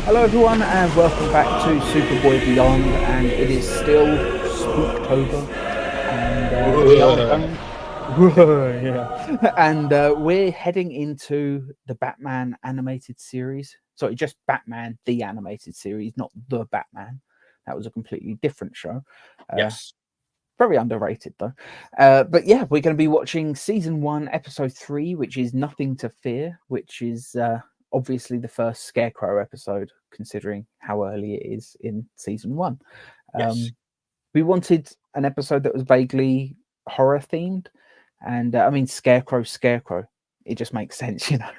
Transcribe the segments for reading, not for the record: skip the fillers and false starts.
Hello, everyone, and welcome back to Superboy Beyond. And it is still Spooktober, and we are going. Yeah, and we're heading into the Batman animated series. Sorry, just Batman the animated series, not the Batman. That was a completely different show. Yes. Very underrated though. But yeah, we're going to be watching season 1, episode 3, which is Nothing to Fear, which is obviously the first Scarecrow episode, considering how early it is in season 1. Yes. We wanted an episode that was vaguely horror themed, and I mean Scarecrow. It just makes sense, you know.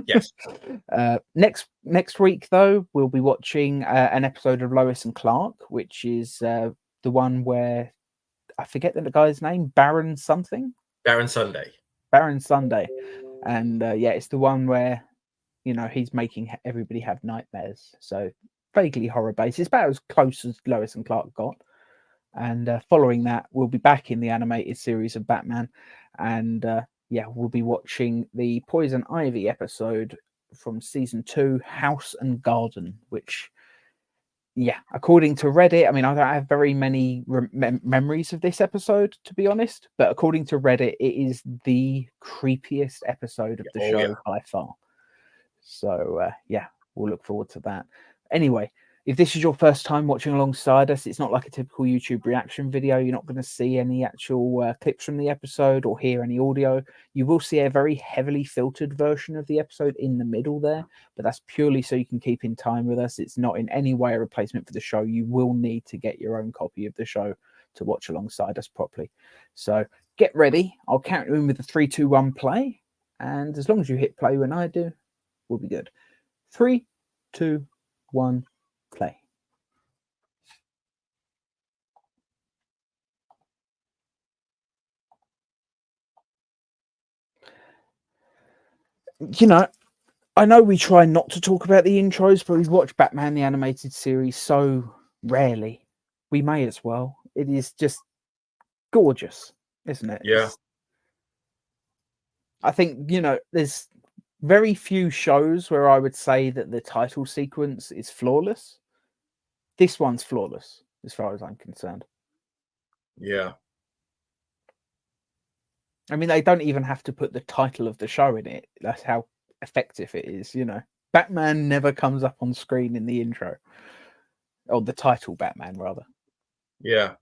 Yes. Next week though, we'll be watching an episode of Lois and Clark, which is the one where I forget the guy's name, Baron something, Baron Sunday. Baron Sunday, and yeah, it's the one where he's making everybody have nightmares. So vaguely horror based. It's about as close as Lois and Clark got. And following that, we'll be back in the animated series of Batman, and yeah, we'll be watching the Poison Ivy episode from season 2, House and Garden, which, yeah, according to Reddit, I mean, I don't have very many memories of this episode, to be honest, but according to Reddit, it is the creepiest episode of the show by far. So, yeah, we'll look forward to that. Anyway, if this is your first time watching alongside us, it's not like a typical YouTube reaction video. You're not going to see any actual clips from the episode or hear any audio. You will see a very heavily filtered version of the episode in the middle there, but that's purely so you can keep in time with us. It's not in any way a replacement for the show. You will need to get your own copy of the show to watch alongside us properly. So get ready. I'll count you in with a 3, 2, 1 play. And as long as you hit play when I do, we'll be good. 3, 2, 1, play. I know we try not to talk about the intros, but we've watched Batman the animated series so rarely. We may as well. It is just gorgeous, isn't it? Yeah. I think, there's very few shows where I would say that the title sequence is flawless. This one's flawless, as far as I'm concerned. Yeah. I mean, they don't even have to put the title of the show in it. That's how effective it is, Batman never comes up on screen in the intro. Or the title Batman, rather. Yeah.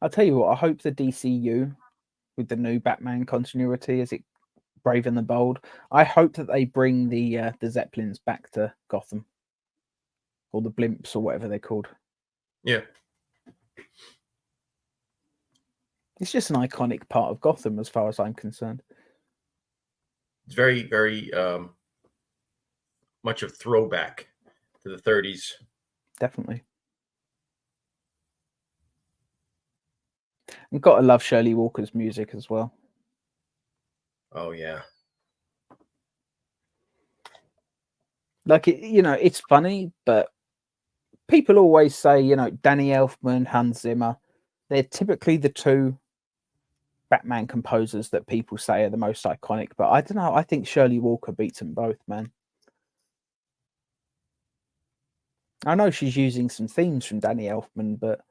I'll tell you what, I hope the DCU, with the new Batman continuity, is it Brave and the Bold, I hope that they bring the Zeppelins back to Gotham. Or the blimps, or whatever they're called. Yeah. It's just an iconic part of Gotham, as far as I'm concerned. It's very, very much a throwback to the 30s. Definitely. And gotta love Shirley Walker's music as well. Oh, yeah. Like, it's funny, but people always say, Danny Elfman, Hans Zimmer, they're typically the two Batman composers that people say are the most iconic. But I don't know. I think Shirley Walker beats them both, man. I know she's using some themes from Danny Elfman, but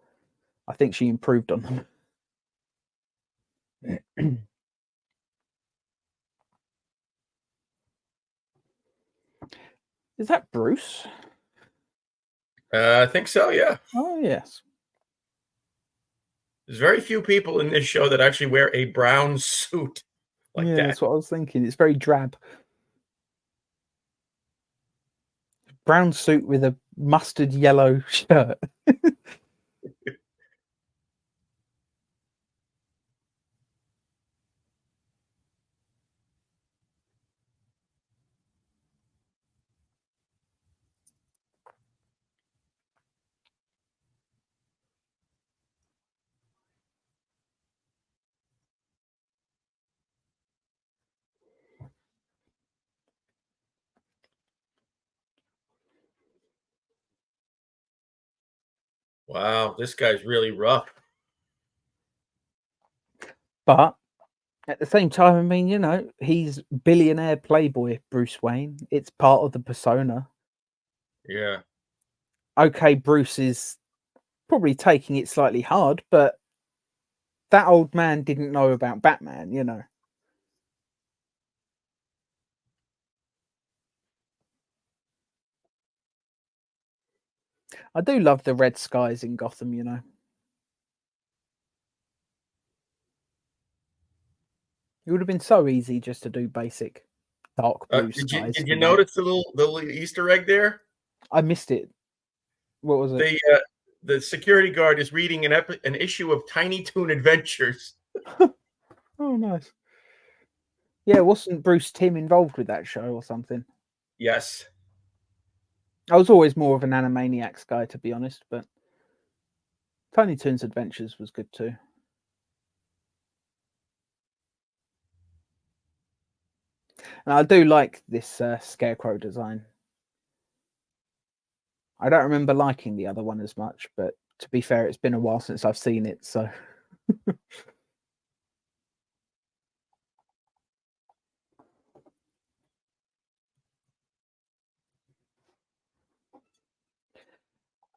I think she improved on them. Is that Bruce? I think so, yeah. Oh, yes. There's very few people in this show that actually wear a brown suit like that. That's what I was thinking. It's very drab. Brown suit with a mustard yellow shirt. Wow, this guy's really rough. But At the same time, I mean, you know, he's billionaire playboy Bruce Wayne. It's part of the persona. Yeah. Okay, Bruce is probably taking it slightly hard, but that old man didn't know about Batman, you know. I do love the red skies in Gotham, you know. It would have been so easy just to do basic dark blue skies Did for you them. notice the little Easter egg there? I missed it. What was it? The security guard is reading an issue of Tiny Toon Adventures. Oh, nice. Yeah, wasn't Bruce Timm involved with that show or something? Yes. I was always more of an Animaniacs guy, to be honest, but Tiny Toon's Adventures was good too. And I do like this Scarecrow design. I don't remember liking the other one as much, but to be fair, it's been a while since I've seen it, so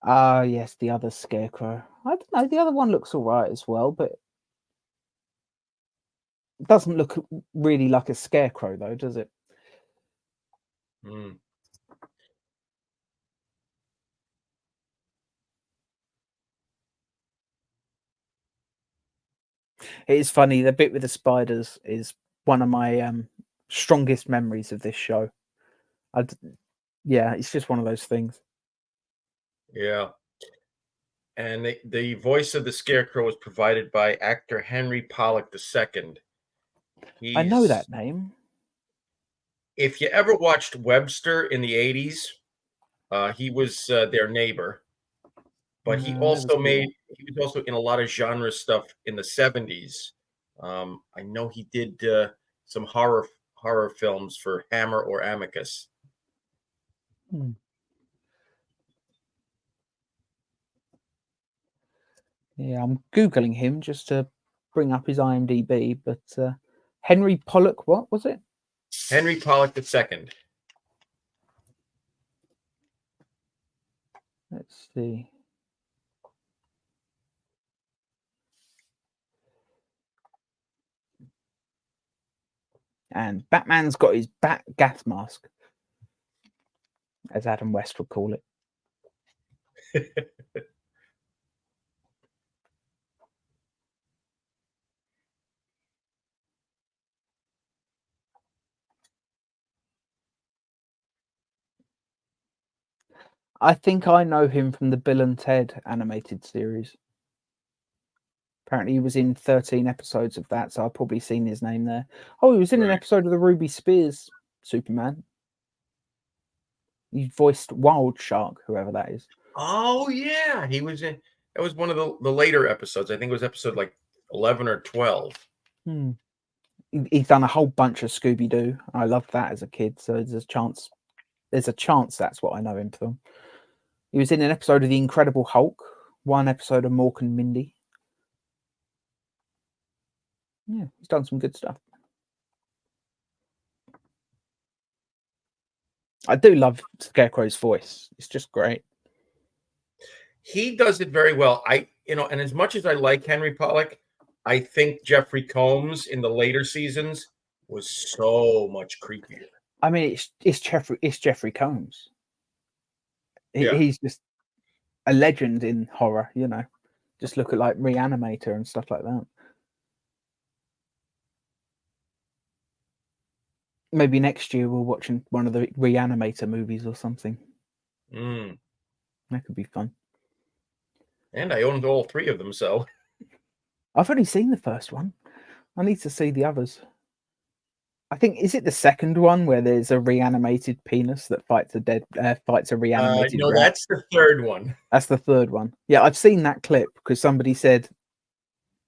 ah, yes, the other Scarecrow. I don't know, the other one looks all right as well, but it doesn't look really like a Scarecrow, though, does it? Mm. It is funny. The bit with the spiders is one of my strongest memories of this show. Yeah, it's just one of those things. Yeah. And the voice of the Scarecrow was provided by actor Henry Pollock II. I know He's that name. If you ever watched Webster in the 80s, he was their neighbor, but No, I never saw that. he was also in a lot of genre stuff in the 70s. I know he did some horror films for Hammer or Amicus. Hmm. Yeah, I'm googling him just to bring up his IMDb. But Henry Pollock, what was it? Henry Pollock II. Let's see. And Batman's got his bat gas mask, as Adam West would call it. I think I know him from the Bill and Ted animated series. Apparently, he was in 13 episodes of that, so I've probably seen his name there. Oh, he was in an Right. episode of the Ruby Spears Superman. He voiced Wild Shark, whoever that is. Oh yeah, he was in. That was one of the later episodes. I think it was episode like 11 or 12. Hmm. He's done a whole bunch of Scooby Doo. I loved that as a kid, so there's a chance. There's a chance that's what I know him from. He was in an episode of The Incredible Hulk, one episode of Mork and Mindy. Yeah, he's done some good stuff. I do love Scarecrow's voice. It's just great. He does it very well. And as much as I like Henry Pollock, I think Jeffrey Combs in the later seasons was so much creepier. I mean, it's Jeffrey Combs. Yeah. He's just a legend in horror, you know. Just look at like Reanimator and stuff like that. Maybe next year we're watching one of the Reanimator movies or something. Mm. That could be fun. And I owned all three of them, so I've only seen the first one. I need to see the others. I think is it the second one where there's a reanimated penis that fights a reanimated no, rat. that's the third one. That's the third one. Yeah, I've seen that clip because somebody said,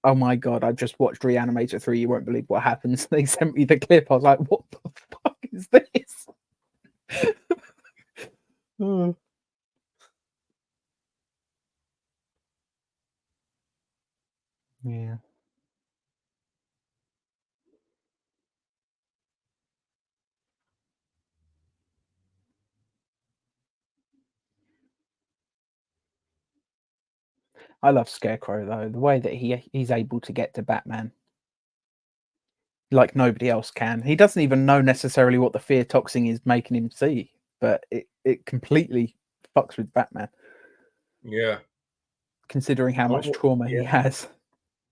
"Oh my god, I just watched Reanimator 3. You won't believe what happens." They sent me the clip. I was like, "What the fuck is this?" Oh. Yeah. I love Scarecrow though. The way that he's able to get to Batman like nobody else can. He doesn't even know necessarily what the fear toxin is making him see, but it completely fucks with Batman, Yeah. considering how much trauma he has.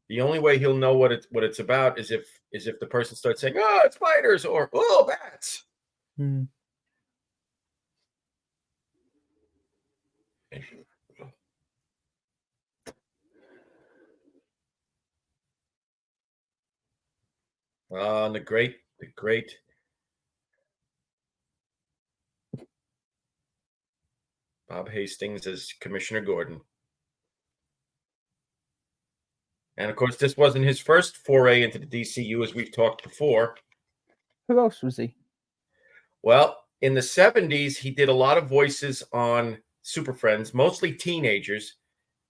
The only way he'll know what it's about is if the person starts saying, "Oh, it's spiders," or "Oh, bats." Hmm. And the great Bob Hastings as Commissioner Gordon. And of course, this wasn't his first foray into the DCU, as we've talked before. Who else was he? Well, in the 70s, he did a lot of voices on Super Friends, mostly teenagers,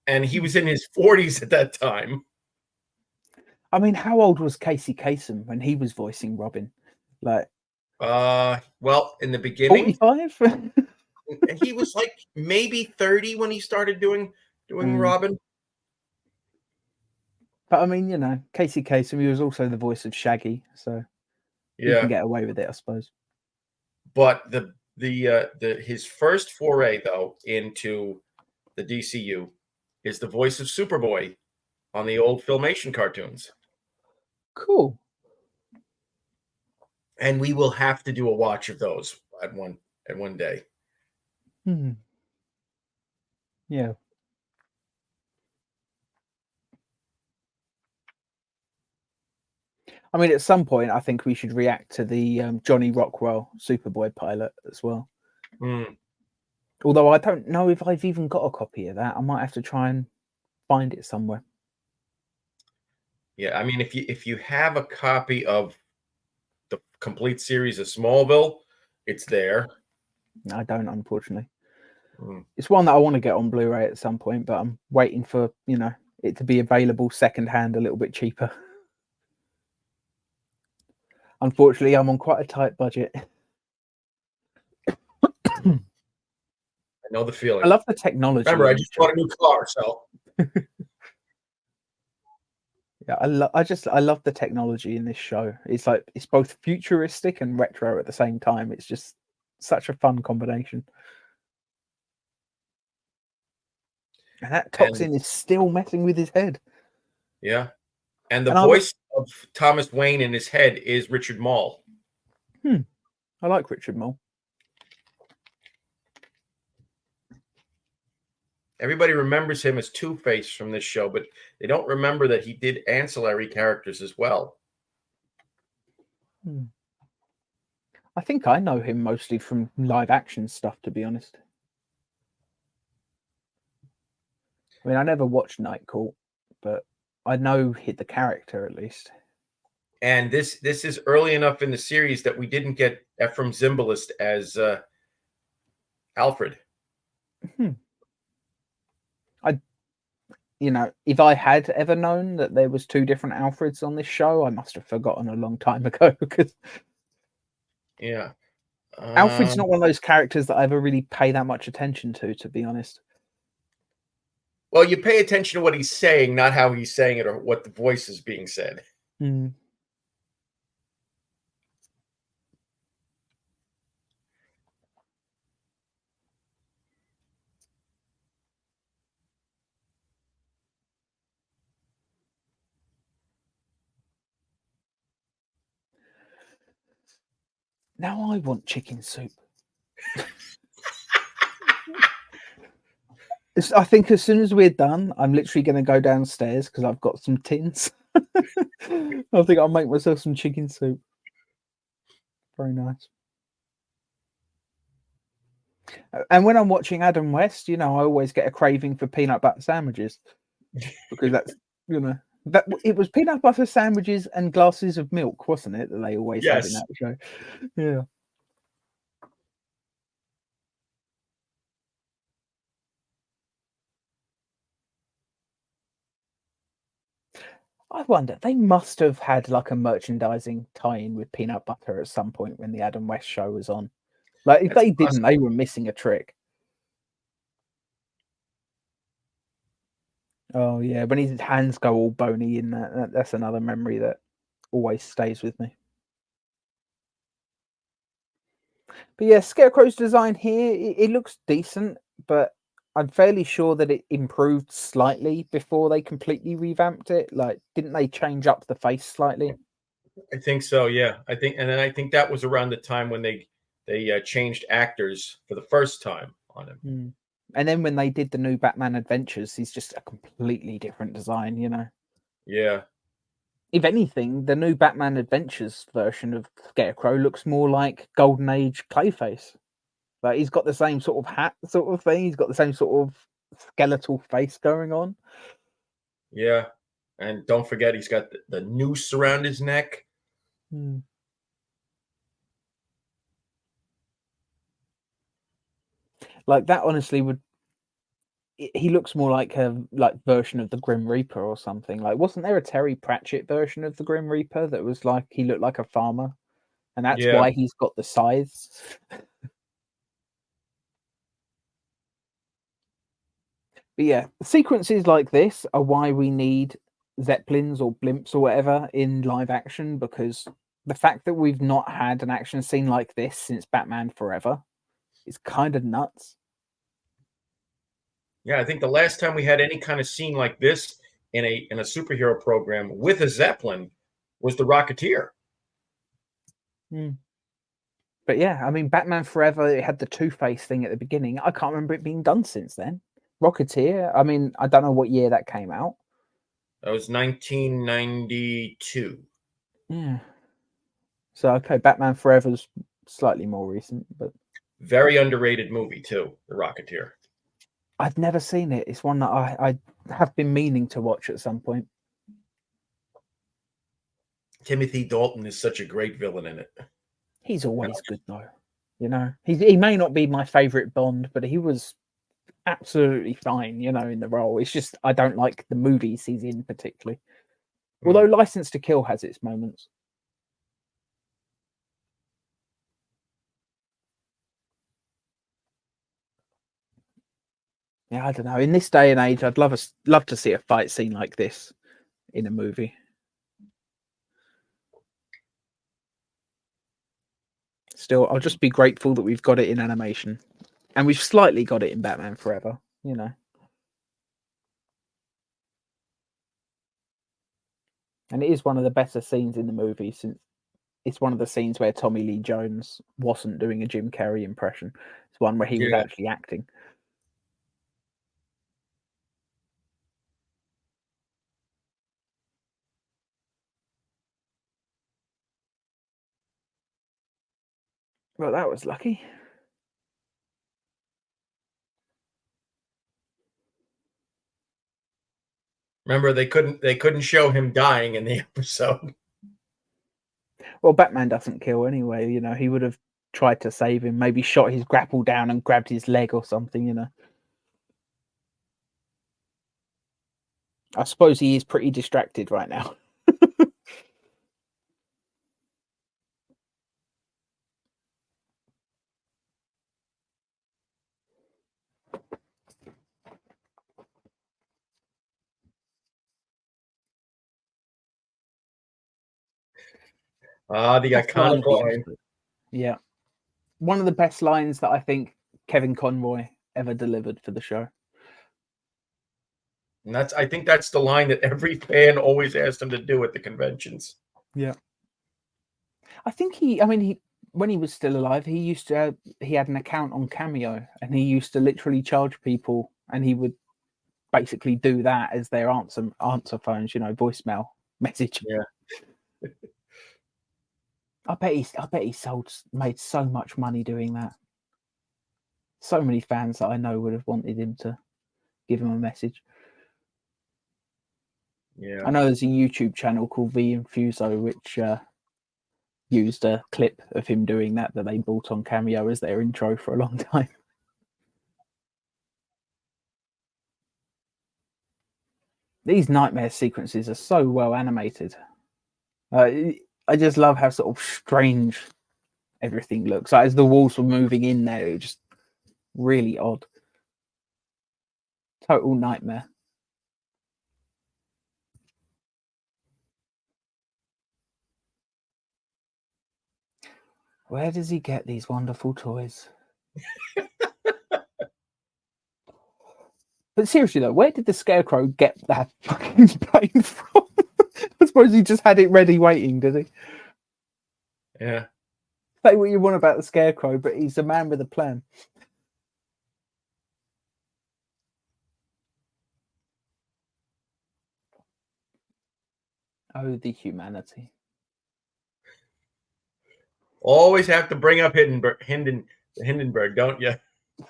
and he was in his 40s at that time. I mean, how old was Casey Kasem when he was voicing Robin? Like, well, in the beginning, 45? he was like maybe 30 when he started doing Robin. But I mean, you know, Casey Kasem, he was also the voice of Shaggy, so he can get away with it, I suppose. But his first foray though into the DCU is the voice of Superboy on the old Filmation cartoons. Cool. And we will have to do a watch of those at one day. Yeah. I mean, at some point, I think we should react to the Johnny Rockwell Superboy pilot as well. Although I don't know if I've even got a copy of that. I might have to try and find it somewhere. Yeah, I mean, if you have a copy of the complete series of Smallville, it's there. I don't, unfortunately. It's one that I want to get on Blu Ray at some point, but I'm waiting for, you know, it to be available secondhand a little bit cheaper. Unfortunately, I'm on quite a tight budget. I know the feeling. I love the technology. Remember, I just bought a new car, so yeah, I love the technology in this show. It's like it's both futuristic and retro at the same time. It's just such a fun combination. And that toxin is still messing with his head. Yeah. And the voice of Thomas Wayne in his head is Richard Mall. I like Richard Mall. Everybody remembers him as Two-Face from this show, but they don't remember that he did ancillary characters as well. I think I know him mostly from live action stuff, to be honest. I mean, I never watched Night Court, but I know the character at least. And this is early enough in the series that we didn't get Ephraim Zimbalist as Alfred. You know, if I had ever known that there was two different Alfreds on this show, I must have forgotten a long time ago. Because Alfred's not one of those characters that I ever really pay that much attention to be honest. Well, you pay attention to what he's saying, not how he's saying it or what the voice is being said. Now I want chicken soup. I think as soon as we're done, I'm literally going to go downstairs because I've got some tins. I think I'll make myself some chicken soup. Very nice. And when I'm watching Adam West, you know, I always get a craving for peanut butter sandwiches because that's, you know, that it was peanut butter sandwiches and glasses of milk, wasn't it? That they always have in that show. Yeah. I wonder, they must have had like a merchandising tie-in with peanut butter at some point when the Adam West show was on. Like, if they didn't, they were missing a trick. Oh yeah, when his hands go all bony in that's another memory that always stays with me. But yeah, Scarecrow's design here, it looks decent, but I'm fairly sure that it improved slightly before they completely revamped it. Like, didn't they change up the face slightly? I think so. Yeah, I think, and then I think that was around the time when they changed actors for the first time on him. Mm. And then when they did the new Batman Adventures, he's just a completely different design, you know. Yeah, If anything, the new Batman Adventures version of Scarecrow looks more like Golden Age Clayface. Like he's got the same sort of hat, sort of thing. He's got the same sort of skeletal face going on. yeah, and don't forget he's got the noose around his neck. Hmm. Like that, honestly, would he looks more like a version of the Grim Reaper or something? Like, wasn't there a Terry Pratchett version of the Grim Reaper that was like he looked like a farmer, and that's Yeah, why he's got the scythes? But yeah, sequences like this are why we need zeppelins or blimps or whatever in live action, because the fact that we've not had an action scene like this since Batman Forever is kind of nuts. yeah. I think the last time we had any kind of scene like this in a superhero program with a zeppelin was the Rocketeer. Hmm. But yeah, I mean, Batman Forever, it had the Two-Face thing at the beginning. I can't remember it being done since then. Rocketeer, I mean, I don't know what year that came out. That was 1992. Yeah. So, okay, Batman Forever's slightly more recent, but Very underrated movie too, the Rocketeer. I've never seen it. It's one that I have been meaning to watch at some point. Timothy Dalton is such a great villain in it. He's always good, though. You know, he may not be my favorite Bond, but he was absolutely fine, you know, in the role. It's just I don't like the movies he's in particularly. Although License to Kill has its moments. Yeah, I don't know. In this day and age, I'd love to see a fight scene like this in a movie. Still, I'll just be grateful that we've got it in animation, and we've slightly got it in Batman Forever. You know, and it is one of the better scenes in the movie since it's one of the scenes where Tommy Lee Jones wasn't doing a Jim Carrey impression. It's one where he was Yeah, actually acting. Well, that was lucky. remember they couldn't show him dying in the episode. Well, Batman doesn't kill anyway. You know, he would have tried to save him, maybe shot his grapple down and grabbed his leg or something. You know, I suppose he is pretty distracted right now. The Best line iconic of the line. episode. Yeah, one of the best lines that I think Kevin Conroy ever delivered for the show. And I think that's the line that every fan always asked him to do at the conventions. Yeah, I think I mean, when he was still alive, he had an account on Cameo, and he used to literally charge people, and he would basically do that as their answer phones, you know, voicemail message. Yeah. I bet he made so much money doing that. So many fans that I know would have wanted him to give him a message. Yeah. I know there's a YouTube channel called V Infuso which used a clip of him doing that they bought on Cameo as their intro for a long time. These nightmare sequences are so well animated. I just love how sort of strange everything looks. Like, as the walls were moving in there, it was just really odd. Total nightmare. Where does he get these wonderful toys? But seriously though, where did the Scarecrow get that fucking plane from? I suppose he just had it ready waiting, did he? Yeah. Say what you want about the Scarecrow, but he's a man with a plan. Oh, the humanity. Always have to bring up Hindenburg, don't you?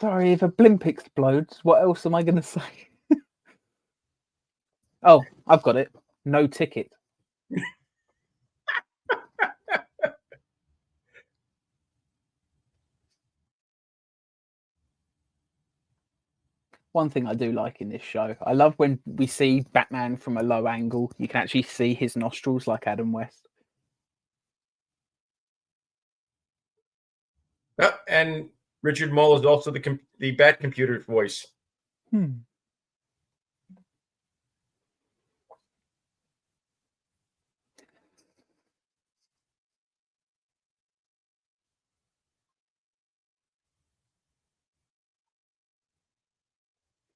Sorry, if a blimp explodes, what else am I going to say? Oh, I've got it. No ticket. One thing I do like in this show, I love when we see Batman from a low angle. You can actually see his nostrils like Adam West. And Richard Mole is also the Bat computer's voice.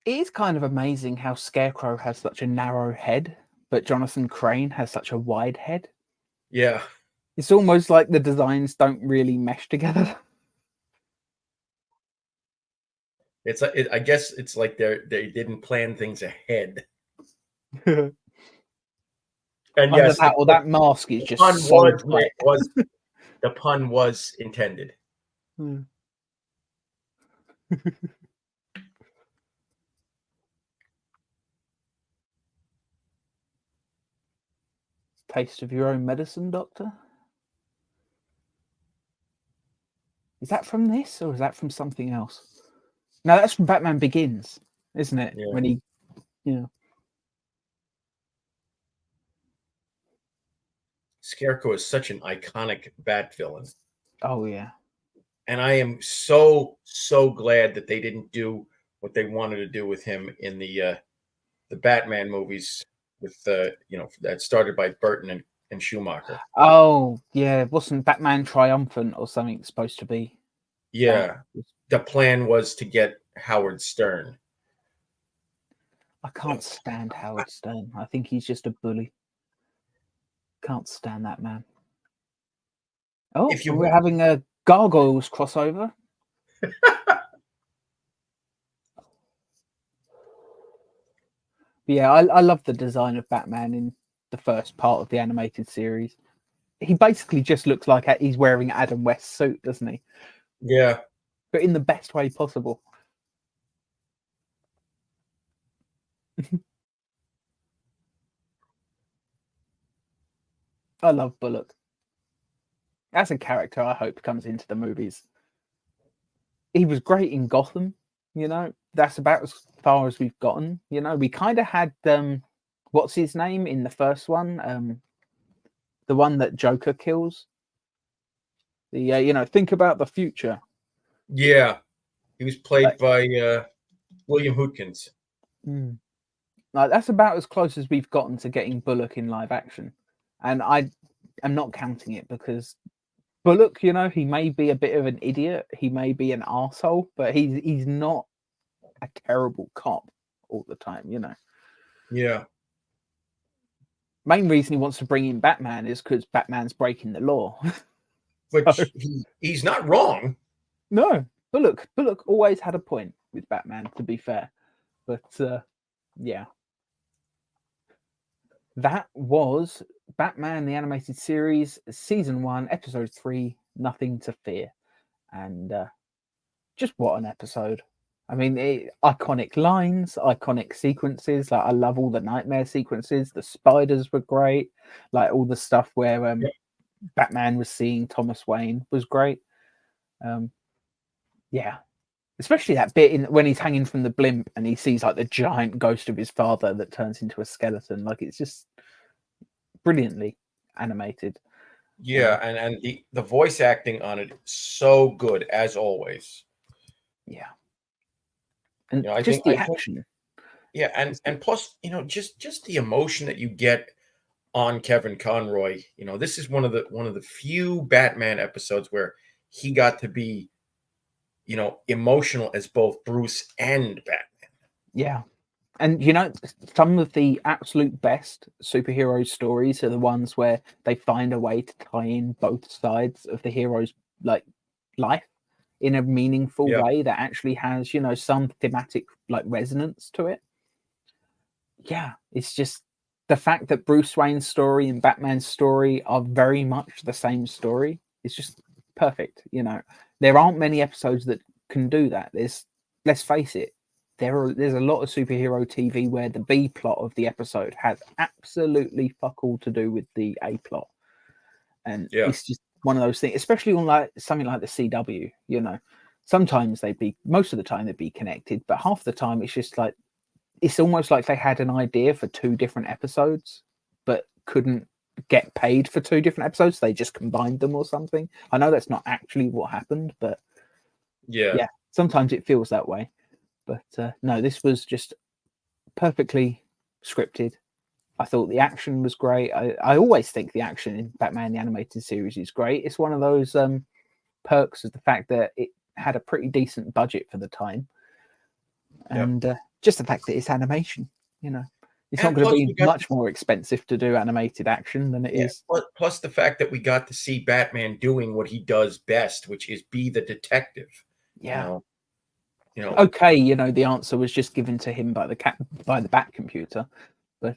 It is kind of amazing how Scarecrow has such a narrow head, but Jonathan Crane has such a wide head. Yeah. It's almost like the designs don't really mesh together. I guess it's like they didn't plan things ahead. And yes, that mask is just pun so the pun was intended. Taste of your own medicine, Doctor? Is that from this or is that from something else? No, that's from Batman Begins, isn't it? Yeah. When he, Scarecrow is such an iconic Bat villain. Oh yeah. And I am so glad that they didn't do what they wanted to do with him in the Batman movies with that started by Burton and Schumacher. Oh yeah, wasn't Batman Triumphant or something supposed to be? Yeah, the plan was to get Howard Stern. I can't stand Howard Stern. I think he's just a bully. Can't stand that man. Oh, we're having a Gargoyles crossover. Yeah, I love the design of Batman in the first part of the animated series. He basically just looks like he's wearing Adam West's suit, doesn't he? Yeah. But in the best way possible. I love Bullock. That's a character I hope comes into the movies. He was great in Gotham, that's about as far as we've gotten. We kind of had what's his name in the first one? The one that Joker kills. The think about the future. Yeah. He was played by William Hootkins. That's about as close as we've gotten to getting Bullock in live action. And I am not counting it because Bullock, he may be a bit of an idiot. He may be an arsehole, but he's not a terrible cop all the time, Yeah. Main reason he wants to bring in Batman is because Batman's breaking the law. Which he's not wrong. No, Bullock always had a point with Batman, to be fair. But yeah. That was Batman the Animated Series, Season 1, Episode 3, Nothing to Fear. And just what an episode. I mean, iconic lines, iconic sequences. Like, I love all the nightmare sequences. The spiders were great. Like, all the stuff where Batman was seeing Thomas Wayne was great. Yeah. Especially that bit when he's hanging from the blimp and he sees like the giant ghost of his father that turns into a skeleton. Like, it's just brilliantly animated. Yeah, and the voice acting on it so good as always. Yeah. And just the action. Yeah, and plus, just the emotion that you get on Kevin Conroy. This is one of the few Batman episodes where he got to be, emotional as both Bruce and Batman. Yeah. And some of the absolute best superhero stories are the ones where they find a way to tie in both sides of the hero's life in a meaningful way that actually has, some thematic resonance to it. Yeah, it's just the fact that Bruce Wayne's story and Batman's story are very much the same story. It's just perfect. There aren't many episodes that can do that. Let's face it, there's a lot of superhero TV where the B plot of the episode has absolutely fuck all to do with the A plot, and it's just one of those things. Especially on something like the CW, sometimes most of the time they'd be connected, but half the time it's just it's almost like they had an idea for 2 different episodes, but couldn't get paid for 2 different episodes. They just combined them or something. I know that's not actually what happened, but yeah, sometimes it feels that way. But no, this was just perfectly scripted. I thought the action was great. I always think the action in Batman the Animated Series is great. It's one of those perks of the fact that it had a pretty decent budget for the time. And just the fact that it's animation, it's not going to be much more expensive to do animated action than it is. Plus the fact that we got to see Batman doing what he does best, which is be the detective. Yeah. Okay, the answer was just given to him by the Bat computer, but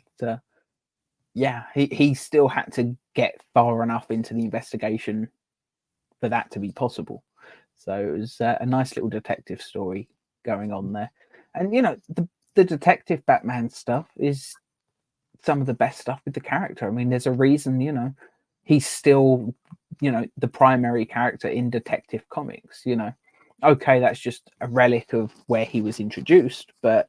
yeah, he still had to get far enough into the investigation for that to be possible. So it was a nice little detective story going on there. And the detective Batman stuff is some of the best stuff with the character. I mean, there's a reason, he's still, the primary character in Detective Comics, Okay, that's just a relic of where he was introduced, but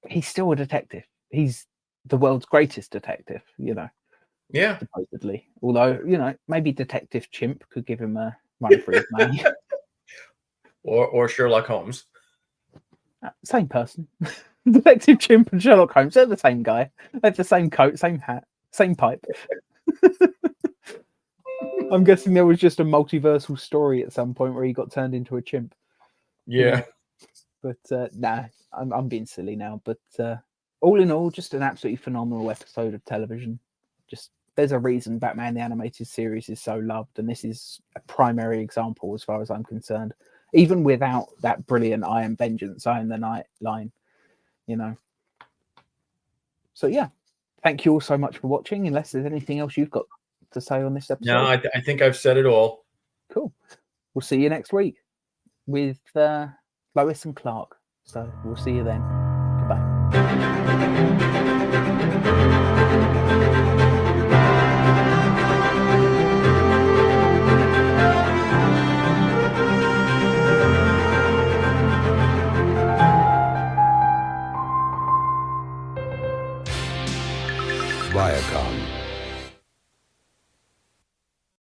he's still a detective. He's the world's greatest detective, Yeah. Supposedly. Although, maybe Detective Chimp could give him a run for his money. Or Sherlock Holmes. Same person. Detective Chimp and Sherlock Holmes, they're the same guy. They have the same coat, same hat, same pipe. I'm guessing there was just a multiversal story at some point where he got turned into a chimp. Yeah. But nah, I'm being silly now. But all in all, just an absolutely phenomenal episode of television. Just there's a reason Batman the Animated Series is so loved, and this is a primary example as far as I'm concerned. Even without that brilliant "I am vengeance, I am the night" line, So yeah, thank you all so much for watching. Unless there's anything else you've got to say on this episode. No, I think I've said it all. Cool. We'll see you next week with Lois and Clark. So we'll see you then. Goodbye.